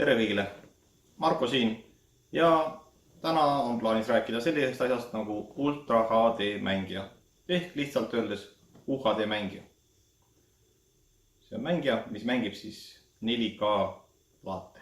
Tere kõigile, Marko siin ja täna on plaanis rääkida sellisest asjast nagu Ultra HD mängija ehk lihtsalt öeldes UHD mängija. See on mängija, mis mängib siis 4K plaate.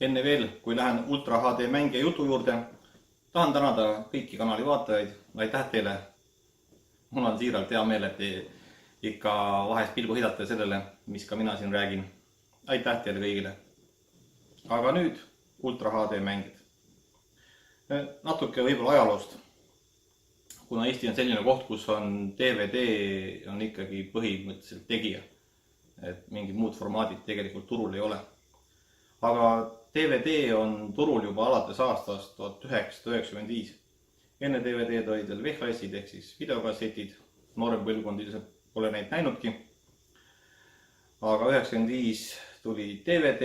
Enne veel, kui lähen Ultra HD mängija jutu juurde, tahan tänada kõiki kanali vaatajaid, aitäh teile. Mul on siiralt hea meel, et te ikka vahest pilgu heidate sellele, mis ka mina siin räägin. Aitäh teile kõigile. Aga nüüd Ultra HD mängid. Natuke võib-olla ajaloost. Kuna Eesti on selline koht, kus on DVD on ikkagi põhimõtteliselt tegija. Et mingid muud formaadid tegelikult turul ei ole. Aga DVD on turul juba alates aastast 1995. Enne DVD-d olid veel VHS-id ehk siis videokassetid. Noorem põlvkond ilmselt pole neid näinudki. Aga 1995 tuli DVD,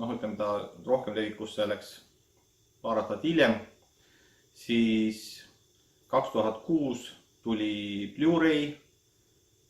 ütleme ta rohkem levikusse läks paar aastat hiljem. Siis 2006 tuli Blu-ray,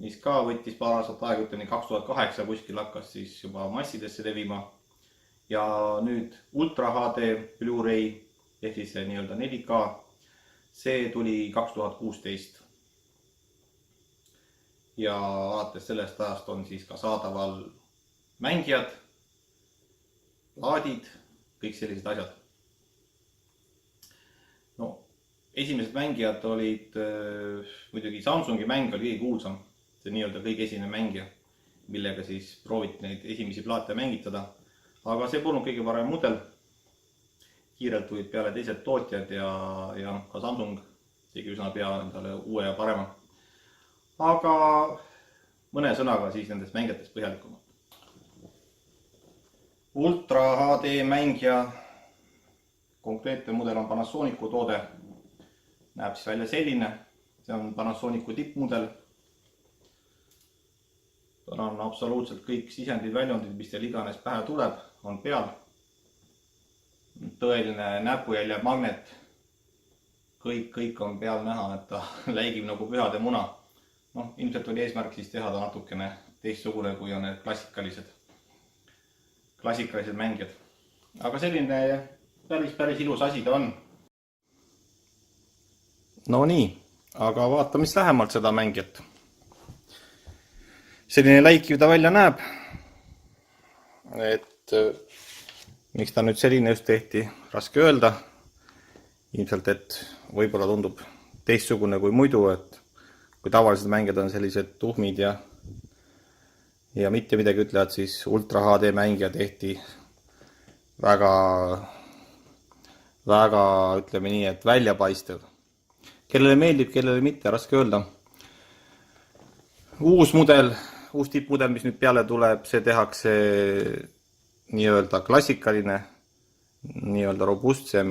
mis ka võttis paar aastat aega, ütleme 2008 kuskil hakkas siis juba massidesse levima. Ja nüüd Ultra HD Blu-ray ehk siis see nii-öelda 4K, see tuli 2016. Ja alates sellest ajast on siis ka saadaval mängijad, plaadid, kõik sellised asjad. Esimesed mängijad olid, muidugi Samsungi mäng oli kõige kuulsam, see nii-öelda kõige esimene mängija, millega siis prooviti neid esimesi plaate mängitada. Aga see polnud kõige parem mudel. Kiirelt tulid peale teised tootjad ja ka Samsung tegi üsna pea endale uue ja parema. Aga mõne sõnaga siis nendest mängijatest põhjalikumalt. Ultra HD mängija, konkreetne mudel on Panasonicu toode. Näeb siis välja selline, see on Panasonicu tippmudel. Tal on absoluutselt kõik sisendid, väljundid, mis teil iganes pähe tuleb, on peal. Tõeline näpujälje magnet. Kõik on peal näha, et ta läigib nagu pühade muna. Ilmselt oli eesmärk siis teha ta natukene teistsugune, kui on need klassikalised mängijad. Aga selline päris ilus asi ta on. No nii, aga vaatame siis lähemalt seda mängijat. Selline läikiv ta välja näeb, et miks ta nüüd selline just tehti, raske öelda. Ilmselt, et võib-olla tundub teistsugune kui muidu, et kui tavalised mängijad on sellised tuhmid ja mitte midagi ütlevad, siis Ultra HD mängija tehti väga, ütleme nii, et väljapaistev. Kellele meeldib, kellele mitte, raske öelda. Uus tippmudel, mis nüüd peale tuleb, see tehakse nii-öelda klassikaline, nii-öelda robustsem,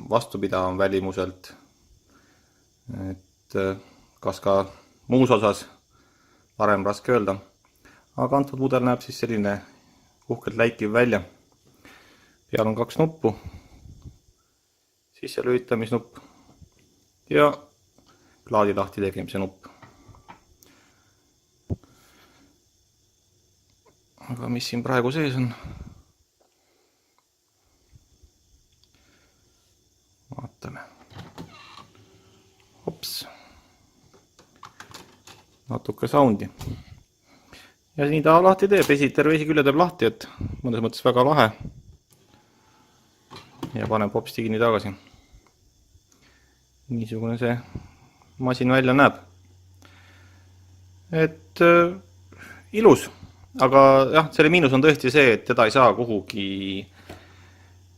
vastupidavam välimuselt. Et kas ka muus osas parem raske öelda. Aga antud mudel näeb siis selline uhkelt läikiv välja. Peal on 2 nuppu, sisse lülitamisnupp ja plaadi lahti tegemise nupp. Aga mis siin praegu sees on? Vaatame. Hops. Natuke soundi. Ja nii ta lahti teeb. Terve esikülje teeb lahti, et mõnes mõttes väga lahe. Ja paneb hopsti kinni tagasi. Niisugune see masin välja näeb. Et ilus. Aga jah, selle miinus on tõesti see, et teda ei saa kuhugi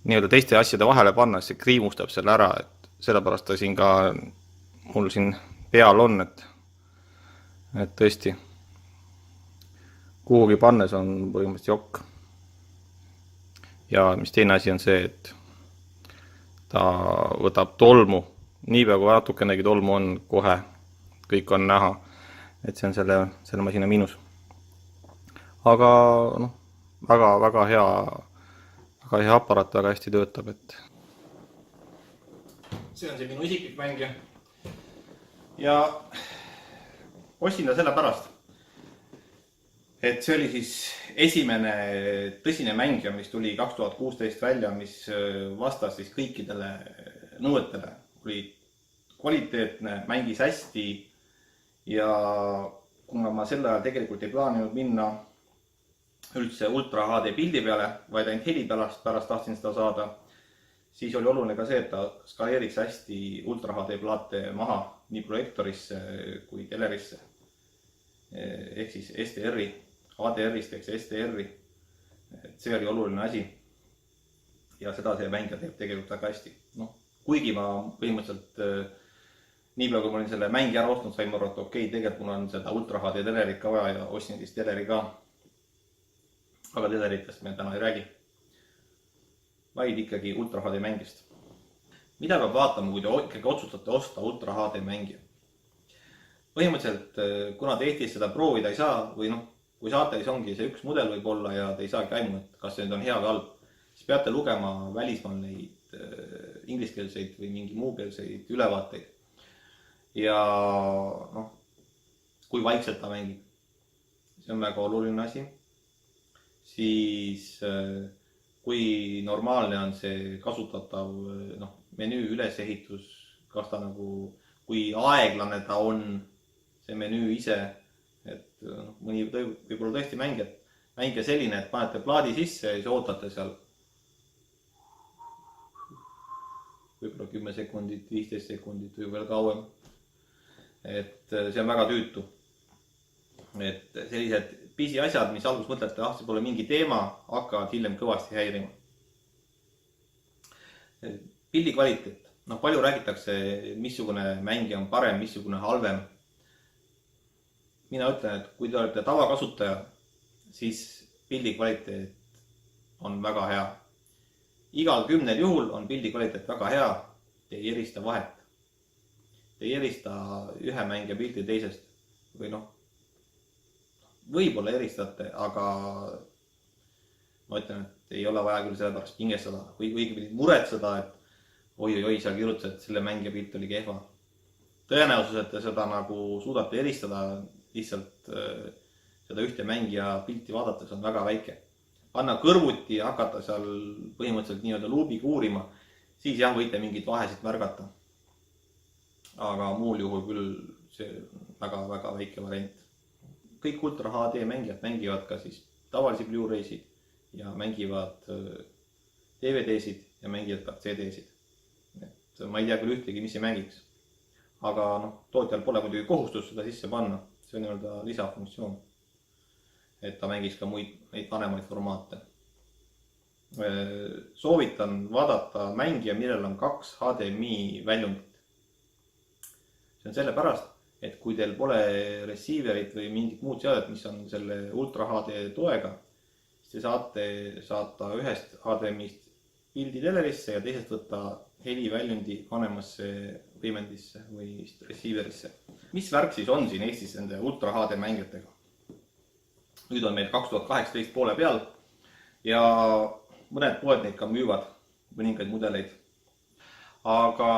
nii-öelda teiste asjade vahele panna, see kriimustab selle ära, et sellepärast ta siin ka mul siin peal on, et tõesti kuhugi pannes on põhimõtteliselt jokk. Ja mis teine asi on see, et ta võtab tolmu, niipea kui natukenegi tolmu on, kohe kõik on näha, et see on selle masina miinus. Aga väga hea aparaat, väga hästi töötab. see on see minu isiklik mängija. Ja ostsin ta sellepärast, et see oli siis esimene tõsine mängija, mis tuli 2016 välja, mis vastas siis kõikidele nõuetele. Oli kvaliteetne, mängis hästi ja kuna ma sel ajal tegelikult ei plaaninud minna üldse Ultra HD pildi peale, vaid ainult heli pärast tahtsin seda saada, siis oli oluline ka see, et ta skaleeriks hästi Ultra HD plaate maha nii projektorisse kui telerisse. Ehk siis SDR-i, HDR-ist ehk SDR-i. See oli oluline asi. Ja seda see mängija teeb tegelikult väga hästi. Kuigi ma põhimõtteliselt nii peale, kui ma olin selle mängi ära ostnud, sain ma aru, et okei, tegelikult mul on seda Ultra HD telerit ka vaja ja ostsin siis teleri ka. Aga teleritest me täna ei räägi, vaid ikkagi Ultra HD mängist. Mida peab vaatama, kui te ikkagi otsustate osta Ultra HD mängija? Põhimõtteliselt, kuna te Eestis seda proovida ei saa, või kui saate, siis ongi see üks mudel võib olla ja te ei saagi aimu, et kas see nüüd on hea või halb, siis peate lugema välismaal neid ingliskeelseid või mingi muukeelseid ülevaateid. Ja kui vaikselt ta mängib, see on väga oluline asi. Siis kui normaalne on see kasutatav menüü ülesehitus, kas ta kui aeglane ta on, see menüü ise, et mõni võib-olla tõesti mängija selline, et panete plaadi sisse ja siis ootate seal võib-olla 10 sekundit, 15 sekundit või veel kauem. Et see on väga tüütu. Et sellised pisiasjad, mis alguses mõtlete, see pole mingi teema, hakkavad hiljem kõvasti häirima. Pildi kvaliteet. Palju räägitakse, missugune mängija on parem, missugune halvem. Mina ütlen, et kui te olete tavakasutaja, siis pildi kvaliteet on väga hea. Igal 10 juhul on pildi kvaliteet väga hea, te ei erista vahet. Te ei erista ühe mängija pildi teisest või võib-olla eristate, aga ma ütlen, et ei ole vaja küll sellepärast pingestada või muretseda, et oi, seal kirjutas, et selle mängija pilt oli kehva. Tõenäosus, et te seda suudate eristada lihtsalt seda ühte mängija pilti vaadates on väga väike. Panna kõrvuti ja hakata seal põhimõtteliselt nii-öelda luubiga uurima, siis jah, võite mingid vahesid märgata. Aga muul juhul küll see väga väike variant. Kõik Ultra HD mängijad mängivad ka siis tavalisi Blu-raysid ja mängivad DVD-sid ja mängivad ka CD-sid. Et ma ei tea küll ühtegi, mis ei mängiks. Aga tootjal pole muidugi kohustus seda sisse panna. See on nii-öelda lisafunktsioon. Et ta mängiks ka neid vanemaid formaate. Soovitan vaadata mängija, millel on 2 HDMI väljundit. See on sellepärast, et kui teil pole receiverit või mingit muud seadet, mis on selle Ultra HD toega, siis te saate saata ühest HDMI-st pildi telerisse ja teisest võtta heliväljundi vanemasse võimendisse või receiverisse. Mis värk siis on siin Eestis nende Ultra HD mängijatega? Nüüd on meil 2018 poole peal ja mõned poed neid ka müüvad, mõningaid mudeleid. Aga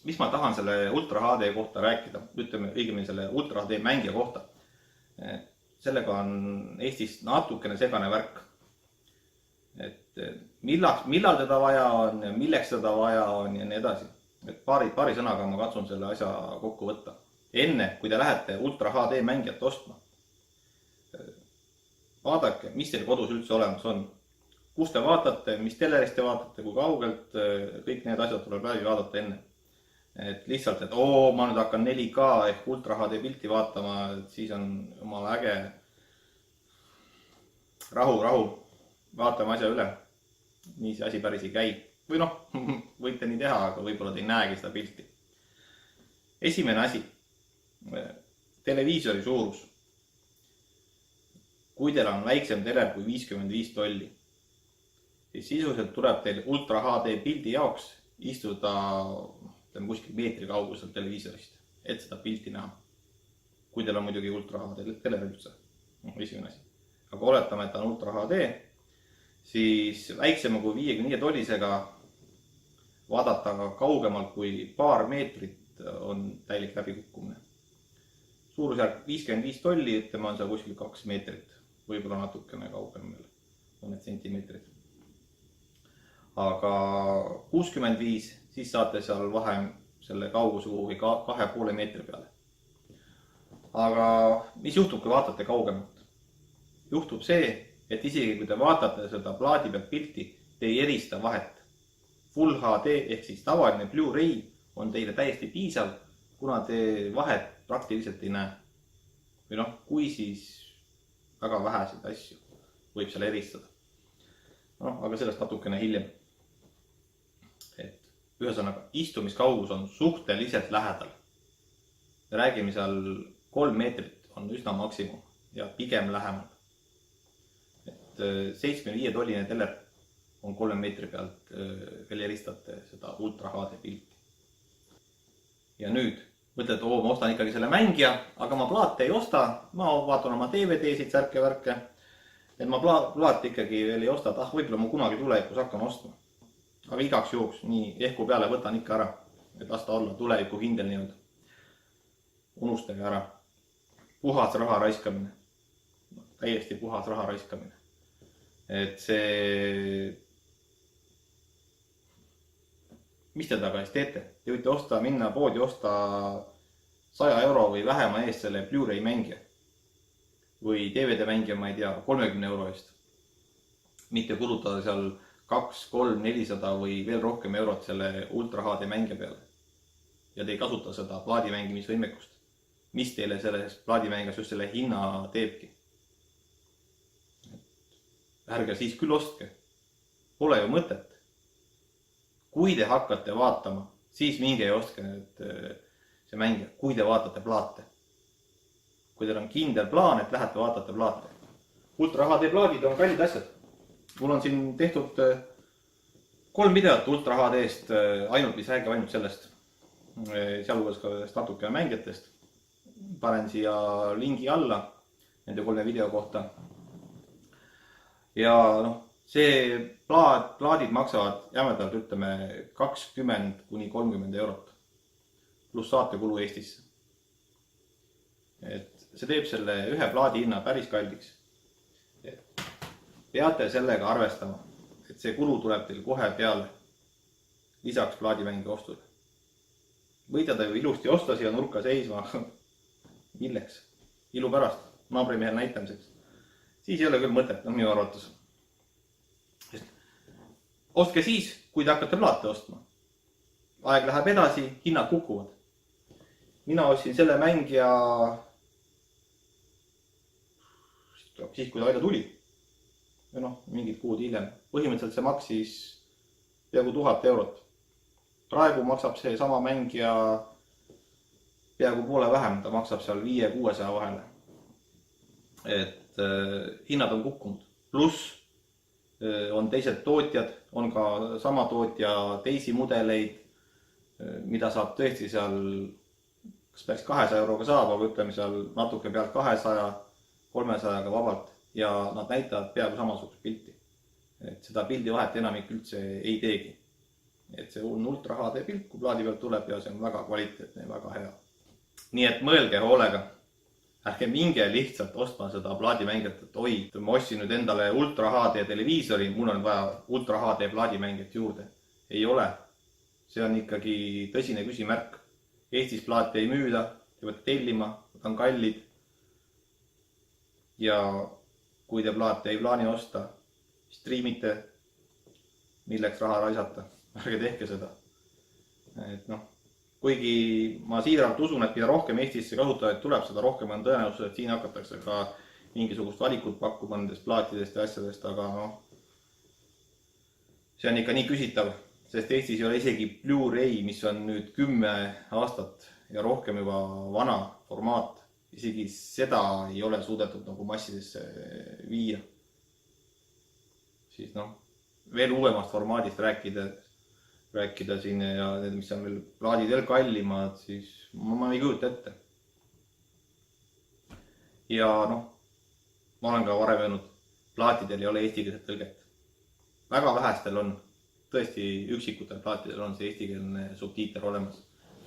mis ma tahan selle Ultra HD kohta rääkida, ütleme õigemini selle Ultra HD mängija kohta. Sellega on Eestis natukene segane värk. Et millal teda vaja on ja milleks teda vaja on ja nii edasi. Et paari sõnaga ma katsun selle asja kokku võtta. Enne, kui te lähete Ultra HD mängijat ostma, vaadake, mis teil kodus üldse olemas on. Kus te vaatate, mis telerist te vaatate, kui kaugelt, kõik need asjad tuleb läbi vaadata enne. Et lihtsalt, et ma nüüd hakkan 4K ehk Ultra HD pilti vaatama, et siis on jumala äge. Rahu, vaatame asja üle. Nii see asi päris ei käi. Või võite nii teha, aga võib-olla te ei näegi seda pilti. Esimene asi, televiisori suurus. Kui teil on väiksem teler kui 55 tolli, siis sisuliselt tuleb teil Ultra HD pildi jaoks istuda kuskil meetri kaugusel televiisorist, et seda pilti näha. Kui teil on muidugi Ultra HD teler üldse, esimene asi. Aga oletame, et on Ultra HD, siis väiksema kui 55 tollisega vaadata kaugemalt kui paar meetrit on täielik läbikukkumine. Suurusjärk 55 tolli, ütleme on seal kuskil 2 meetrit, võib-olla natukene kaugemale, on need sentimeetrid. Aga 65, siis saate seal vahem selle kauguse kuhugi 2,5 meetri peale. Aga mis juhtub, kui vaatate kaugemalt? Juhtub see, et isegi kui te vaatate seda plaadi pealt pilti, te ei erista vahet. Full HD ehk siis tavaline Blu-ray on teile täiesti piisav, kuna te vahet praktiliselt ei näe. Või noh, kui siis väga väheseid asju võib seal eristada. Aga sellest natukene hiljem. Et ühesõnaga, istumiskaugus on suhteliselt lähedal. Me räägime seal 3 meetrit on üsna maksimum ja pigem lähemal. Et 75 tolline teler on 3 meetri pealt veel eristate seda ultra HD pilti. Ja nüüd mõtled, ma ostan ikkagi selle mängija, aga ma plaate ei osta, ma vaatan oma DVD-sid, särke-värke, et ma plaate ikkagi veel ei osta, et võib-olla ma kunagi tulevikus hakkan ostma. Aga igaks juhuks nii ehku peale võtan ikka ära, et lasta olla tuleviku kindel nii-öelda. Unustage ära. Puhas raha raiskamine. Täiesti puhas raha raiskamine. Et see... Mis te taga siis teete? Te võite minna poodi osta 100 euro või vähema eest selle Blu-ray mängija. Või DVD mängija, ma ei tea, 30 euro eest. Mitte kulutada seal 2, 3, 400 või veel rohkem eurot selle ultra HD mängija peale. Ja te ei kasuta seda plaadimängimisvõimekust. Mis teile selles plaadimängas just selle hinna teebki? Ärge siis küll ostke. Pole ju mõtet. Kui te hakkate vaatama, siis minge ja ostke see mängija, kui te vaatate plaate. Kui teil on kindel plaan, et lähete vaatate plaate. Ultra HD plaadid on kallid asjad. Mul on siin tehtud 3 videot Ultra HD-st, mis räägib ainult sellest. Sealhulgas ka natuke mängijatest. Panen siia lingi alla nende 3 video kohta. Ja see plaadid maksavad jämedalt, ütleme, 20–30 eurot. Pluss saatekulu Eestisse. Et see teeb selle ühe plaadi hinna päris kalliks. Peate sellega arvestama, et see kulu tuleb teil kohe peale. Lisaks plaadimängi ostule. Võite ta ju ilusti osta siia nurka seisma. Milleks? Ilu pärast, naabrimehel näitamiseks. Siis ei ole küll mõtet, minu arvates. Ostke siis, kui te hakkate plaate ostma. Aeg läheb edasi, hinnad kukuvad. Mina ostsin selle mängija siis, kui ta välja tuli. Ja mingid kuud hiljem. Põhimõtteliselt see maksis peaaegu 1000 eurot. Praegu maksab see sama mängija peaaegu poole vähem. Ta maksab seal 500–600 vahele. Et hinnad on kukkunud. Pluss on teised tootjad, on ka sama tootja teisi mudeleid, mida saab tõesti seal, kas päris 200 euroga saab, aga ütleme seal natuke pealt 200–300 vabalt ja nad näitavad peaaegu samasugust pilti. Et seda pildi vahet enamik üldse ei teegi. Et see on ultra HD pilt, kui plaadi pealt tuleb ja see on väga kvaliteetne ja väga hea. Nii et mõelge hoolega. Ärge minge lihtsalt ostma seda plaadimängijat, et oi, ma ostsin nüüd endale ultra HD televiisori, mul on vaja ultra HD plaadimängijat juurde. Ei ole. See on ikkagi tõsine küsimärk. Eestis plaate ei müüda, te võite tellima, nad on kallid. Ja kui te plaate ei plaani osta, striimite, milleks raha raisata. Ärge tehke seda. Et kuigi ma siiralt usun, et mida rohkem Eestisse kasutajaid tuleb, seda rohkem on tõenäosus, et siin hakatakse ka mingisugust valikut pakkuma nendest plaatidest ja asjadest, aga see on ikka nii küsitav, sest Eestis ei ole isegi Blu-ray, mis on nüüd 10 aastat ja rohkem juba vana formaat. Isegi seda ei ole suudetud nagu massidesse viia. Siis veel uuemast formaadist rääkida siin ja need, mis on veel plaadid veel kallimad, siis ma ei kujuta ette. Ja ma olen ka varem öelnud, plaatidel ei ole eestikeelset tõlget. Väga vähestel on. tõesti üksikutel plaatidel on see eestikeelne subtiiter olemas.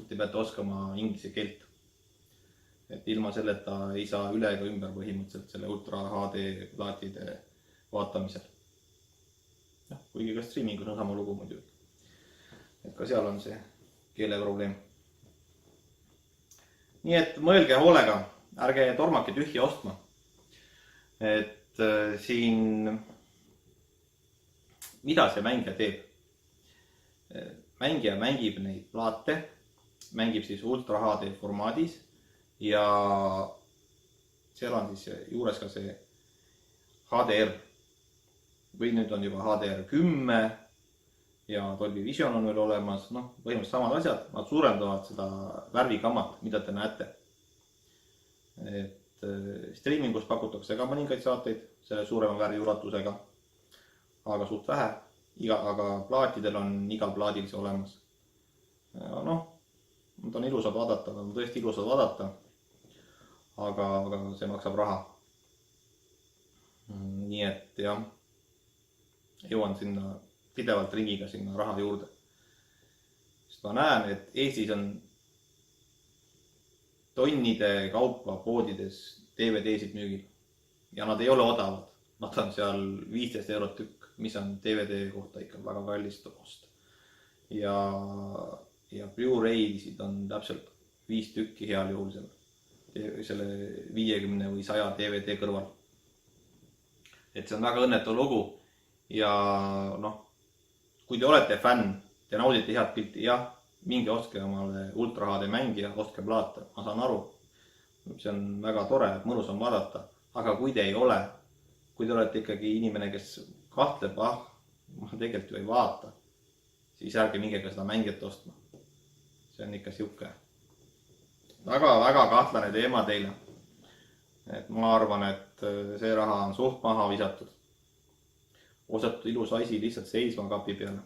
Te peate oskama inglise keelt. Et ilma selleta ei saa üle ega ümber põhimõtteliselt selle Ultra HD plaatide vaatamisel. Kuigi ka streamingus on sama lugu muidugi. Et ka seal on see keeleprobleem. Nii et mõelge hoolega, ärge tormake tühja ostma. Et siin, mida see mängija teeb? Mängija mängib neid plaate, mängib siis Ultra HD formaadis ja seal on siis juures ka see HDR või nüüd on juba HDR10 ja Dolby Vision on veel olemas, põhimõtteliselt samad asjad, nad suurendavad seda värvikammat, mida te näete. Et streamingus pakutakse ka mõningaid saateid selle suurema värviulatusega, aga suht vähe, aga plaatidel on igal plaadil see olemas. Nad on ilusad vaadata, nad on tõesti ilusad vaadata, aga see maksab raha. Nii et jah, jõuan sinna pidevalt ringiga sinna raha juurde. Sest ma näen, et Eestis on tonnide kaupa poodides DVD-sid müügil ja nad ei ole odavad. Nad on seal 15 eurot tükk, mis on DVD kohta ikka väga kallist osta. Ja Blu-ray'sid on täpselt 5 tükki heal juhul selle 50 või 100 DVD kõrval. Et see on väga õnnetu lugu ja kui te olete fänn, te naudite head pilti, jah, minge ostke omale Ultra HD mängija, ostke plaate, ma saan aru. See on väga tore, mõnus on vaadata, aga kui te ei ole, kui te olete ikkagi inimene, kes kahtleb, ma tegelikult ju ei vaata, siis ärge minge ka seda mängijat ostma. See on ikka siuke väga kahtlane teema teile. Et ma arvan, et see raha on suht maha visatud. Osatud ilus asi lihtsalt seisma kapi peale.